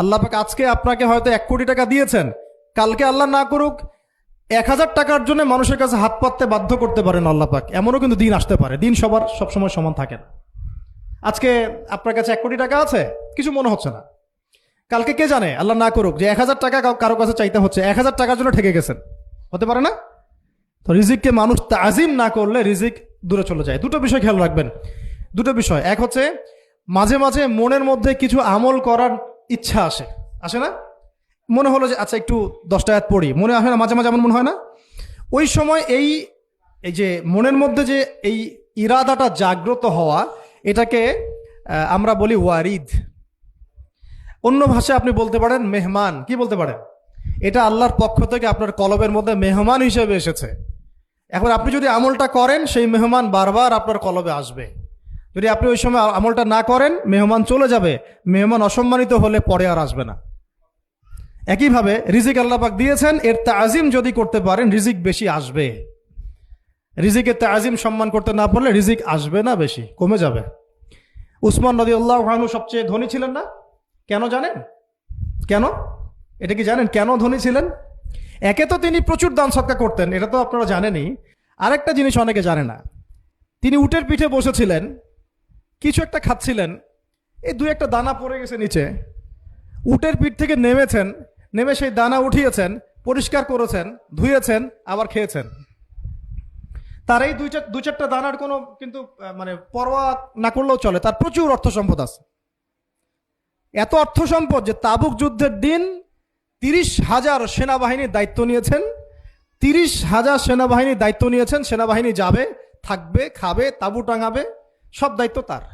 আল্লাহ পাক আজকে আপনাকে হয়তো 1 কোটি টাকা দিয়েছেন, কালকে আল্লাহ না করুক 1000 টাকার জন্য মানুষের কাছে হাত পাততে বাধ্য করতে পারেন আল্লাহ পাক। এমনও কিন্তু দিন আসতে পারে, দিন সবার সবসময় সমান থাকে না। আজকে আপনার কাছে 1 কোটি টাকা আছে, কিছু মনে হচ্ছে না, কালকে কে জানে আল্লাহ না করুক যে 1000 টাকা কারো কাছে চাইতে হচ্ছে, 1000 টাকার জন্য ঠকে গেছেন, হতে পারে না? তো রিজিককে মানুষ তাজিম না করলে রিজিক দূরে চলে যায়। দুটো বিষয় খেয়াল রাখবেন, দুটো বিষয়। এক হচ্ছে মাঝে মাঝে মনের মধ্যে কিছু আমল করার ইচ্ছা আসে না? মনে হলো যে আচ্ছা একটু 10টা আয়াত পড়ি, মনে আসে না মাঝে মাঝে? এমন মনে হয় না? ওই সময় এই যে মনের মধ্যে যে এই ইরাদাটা জাগ্রত হওয়া, এটাকে আমরা বলি ওয়ারিদ। অন্য ভাষায় আপনি বলতে পারেন মেহমান। কি বলতে পারেন? এটা আল্লাহর পক্ষ থেকে আপনার কলবের মধ্যে মেহমান হিসেবে এসেছে। এখন আপনি যদি আমলটা করেন, সেই মেহমান বারবার আপনার কলবে আসবে। যদি আপনি ওই সময় আমলটা না করেন, মেহমান চলে যাবে, মেহমান অসম্মানিত হলে পরে আর আসবে না। একইভাবে রিজিক আল্লাহ পাক দিয়েছেন, এর তাজিম যদি করতে পারেন রিজিক বেশি আসবে। রিজিকের তাজিম সম্মান করতে না পারলে রিজিক আসবে না, বেশি কমে যাবে। উসমান রাদিয়াল্লাহু আনহু সবচেয়ে ধনী ছিলেন না? কেন জানেন? কেন? এটা কি জানেন কেন ধনী ছিলেন? একে তো তিনি প্রচুর দান সদকা করতেন, এটা তো আপনারা জানেনই। আরেকটা জিনিস অনেকে জানে না, তিনি উটের পিঠে বসেছিলেন, কিছু একটা খাচ্ছিলেন, এই 2-1টা দানা পড়ে গেছে নিচে। উটের পিঠ থেকে নেমেছেন, নেমে সেই দানা উঠিয়েছেন, পরিষ্কার করেছেন, ধুয়েছেন, আবার খেয়েছেন। তার এই 2-4টা দানার কোনো কিন্তু মানে পরোয়া না করলেও চলে, তার প্রচুর অর্থ সম্পদ আছে। এত অর্থ সম্পদ যে তাবুক যুদ্ধের দিন 30,000 সেনাবাহিনীর দায়িত্ব নিয়েছেন। 30,000 সেনাবাহিনীর দায়িত্ব নিয়েছেন। সেনাবাহিনী যাবে, থাকবে, খাবে, তাঁবু টাঙাবে, সব দায়িত্ব তার।